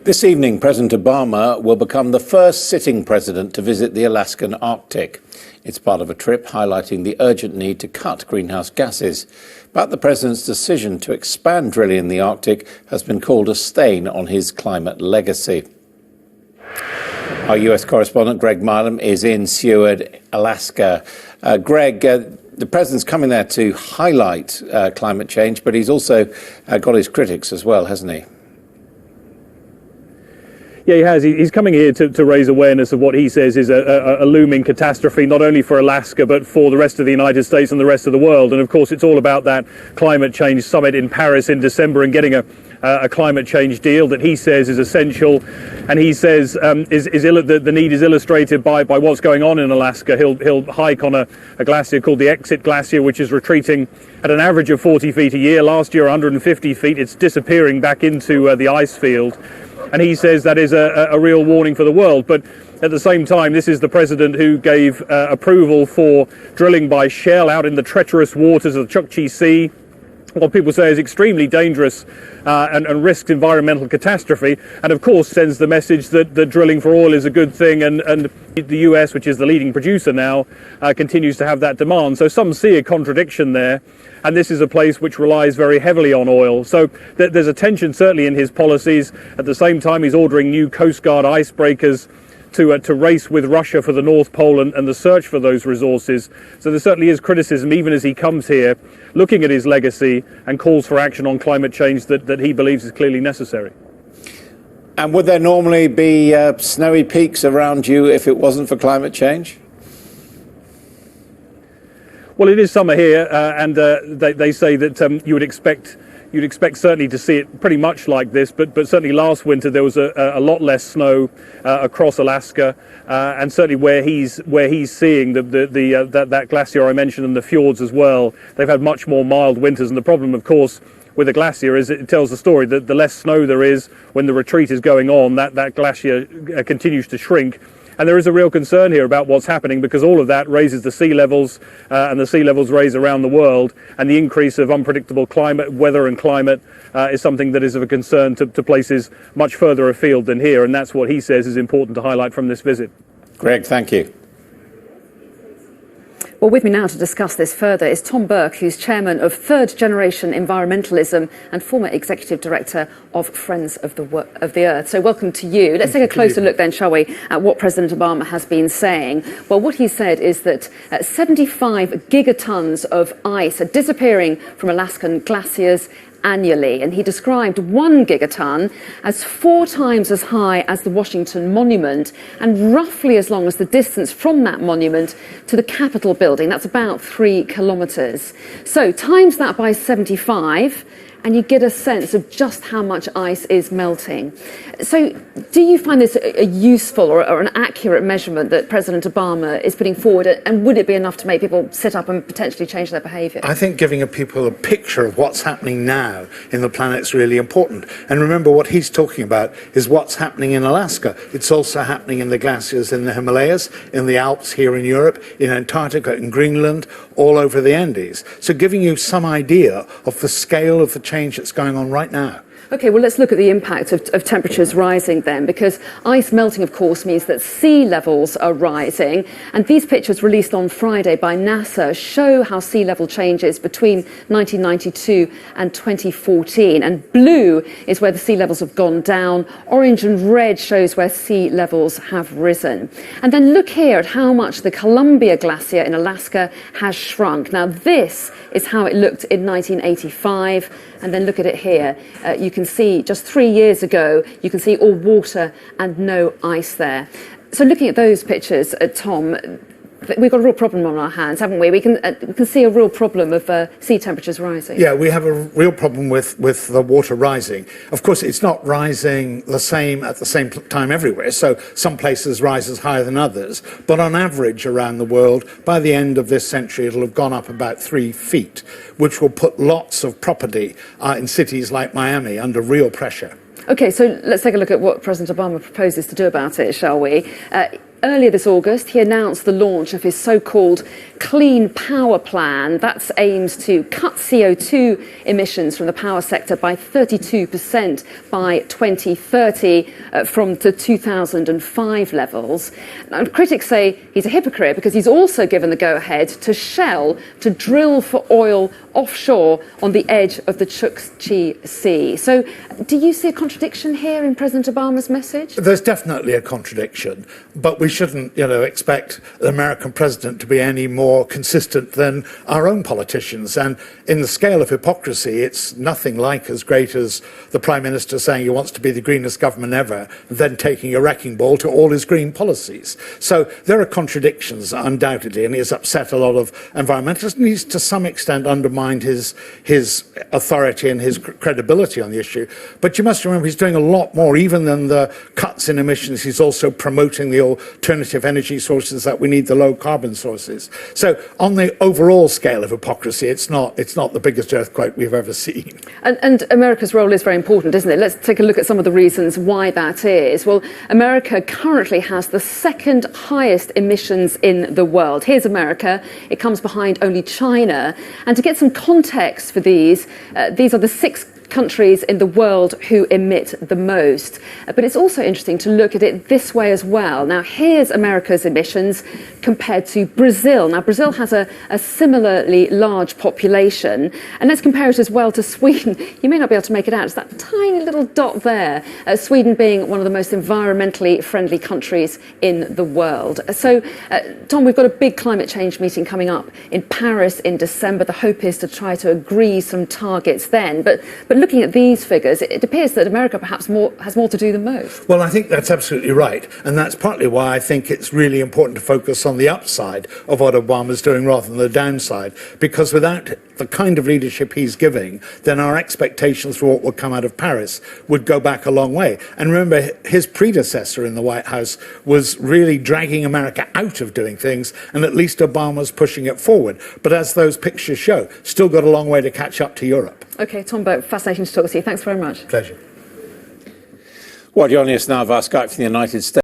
This evening, President Obama will become the first sitting president to visit the Alaskan Arctic. It's part of a trip highlighting the urgent need to cut greenhouse gases. But the president's decision to expand drilling in the Arctic has been called a stain on his climate legacy. Our US correspondent, Greg Milam, is in Seward, Alaska. Greg, the president's coming there to highlight climate change, but he's also got his critics as well, hasn't he? Yeah, he has. He's coming here to raise awareness of what he says is a looming catastrophe, not only for Alaska, but for the rest of the United States and the rest of the world. And of course, it's all about that climate change summit in Paris in December and getting a climate change deal that he says is essential. And he says the need is illustrated by what's going on in Alaska. He'll hike on a glacier called the Exit Glacier, which is retreating at an average of 40 feet a year. Last year, 150 feet. It's disappearing back into the ice field. And he says that is a real warning for the world. But at the same time, this is the president who gave approval for drilling by Shell out in the treacherous waters of the Chukchi Sea, what people say is extremely dangerous and risks environmental catastrophe, and of course sends the message that drilling for oil is a good thing, and the US, which is the leading producer now, continues to have that demand. So some see a contradiction there, and this is a place which relies very heavily on oil. So there's a tension certainly in his policies. At the same time, he's ordering new Coast Guard icebreakers to race with Russia for the North Pole and the search for those resources. So there certainly is criticism, even as he comes here, looking at his legacy and calls for action on climate change that he believes is clearly necessary. And would there normally be snowy peaks around you if it wasn't for climate change? Well, it is summer here, and they say that you'd expect certainly to see it pretty much like this, but certainly last winter there was a lot less snow across Alaska, and certainly where he's seeing that glacier I mentioned and the fjords as well, they've had much more mild winters. And the problem, of course, with a glacier is it tells the story that the less snow there is when the retreat is going on, that glacier continues to shrink. And there is a real concern here about what's happening, because all of that raises the sea levels, and the sea levels raise around the world, and the increase of unpredictable weather and climate is something that is of a concern to places much further afield than here, and that's what he says is important to highlight from this visit. Greg, thank you. Well, with me now to discuss this further is Tom Burke, who's chairman of Third Generation Environmentalism and former executive director of Friends of the Earth. So welcome to you. Let's take a closer look then, shall we, at what President Obama has been saying. Well, what he said is that 75 gigatons of ice are disappearing from Alaskan glaciers annually, and he described 1 gigaton as 4 times as high as the Washington Monument and roughly as long as the distance from that monument to the Capitol building. That's about 3 kilometres. So times that by 75 and you get a sense of just how much ice is melting. So do you find this a useful or an accurate measurement that President Obama is putting forward, and would it be enough to make people sit up and potentially change their behaviour? I think giving people a picture of what's happening now in the planet is really important. And remember, what he's talking about is what's happening in Alaska. It's also happening in the glaciers in the Himalayas, in the Alps here in Europe, in Antarctica, in Greenland, all over the Andes. So giving you some idea of the scale of the change that's going on right now. OK, well, let's look at the impact of temperatures rising then, because ice melting, of course, means that sea levels are rising. And these pictures released on Friday by NASA show how sea level changes between 1992 and 2014. And blue is where the sea levels have gone down. Orange and red shows where sea levels have risen. And then look here at how much the Columbia Glacier in Alaska has shrunk. Now, this is how it looked in 1985. And then look at it here. You can see just 3 years ago, you can see all water and no ice there. So looking at those pictures, Tom, we've got a real problem on our hands, haven't we? We can see a real problem of sea temperatures rising. Yeah, we have a real problem with the water rising. Of course, it's not rising the same at the same time everywhere. So some places rise higher than others. But on average around the world, by the end of this century, it'll have gone up about 3 feet, which will put lots of property in cities like Miami under real pressure. OK, so let's take a look at what President Obama proposes to do about it, shall we? earlier this August, he announced the launch of his so-called Clean Power Plan. That aims to cut CO2 emissions from the power sector by 32% by 2030 from the 2005 levels. Now, critics say he's a hypocrite because he's also given the go-ahead to Shell to drill for oil offshore on the edge of the Chukchi Sea. So do you see a contradiction here in President Obama's message? There's definitely a contradiction, but we shouldn't, expect the American president to be any more consistent than our own politicians. And in the scale of hypocrisy, it's nothing like as great as the Prime Minister saying he wants to be the greenest government ever, and then taking a wrecking ball to all his green policies. So there are contradictions, undoubtedly, and he has upset a lot of environmentalists, and he's to some extent undermined his authority and his credibility on the issue. But you must remember he's doing a lot more, even than the cuts in emissions. He's also promoting the alternative energy sources that we need, the low carbon sources. So on the overall scale of hypocrisy, it's not the biggest earthquake we've ever seen. And America's role is very important, isn't it? Let's take a look at some of the reasons why that is. Well, America currently has the second highest emissions in the world. Here's America. It comes behind only China. And to get some context for these are the 6 countries in the world who emit the most. But it's also interesting to look at it this way as well. Now, here's America's emissions compared to Brazil. Now, Brazil has a similarly large population. And let's compare it as well to Sweden. You may not be able to make it out. It's that tiny little dot there. Sweden being one of the most environmentally friendly countries in the world. So, Tom, we've got a big climate change meeting coming up in Paris in December. The hope is to try to agree some targets then. But looking at these figures, it appears that America perhaps has more to do than most. Well, I think that's absolutely right. And that's partly why I think it's really important to focus on the upside of what Obama's doing rather than the downside. Because without the kind of leadership he's giving, then our expectations for what will come out of Paris would go back a long way. And remember, his predecessor in the White House was really dragging America out of doing things, and at least Obama's pushing it forward. But as those pictures show, still got a long way to catch up to Europe. OK, Tom Burke, fascinating to talk to you. Thanks very much. Pleasure. Well, joining us now via Skype from the United States.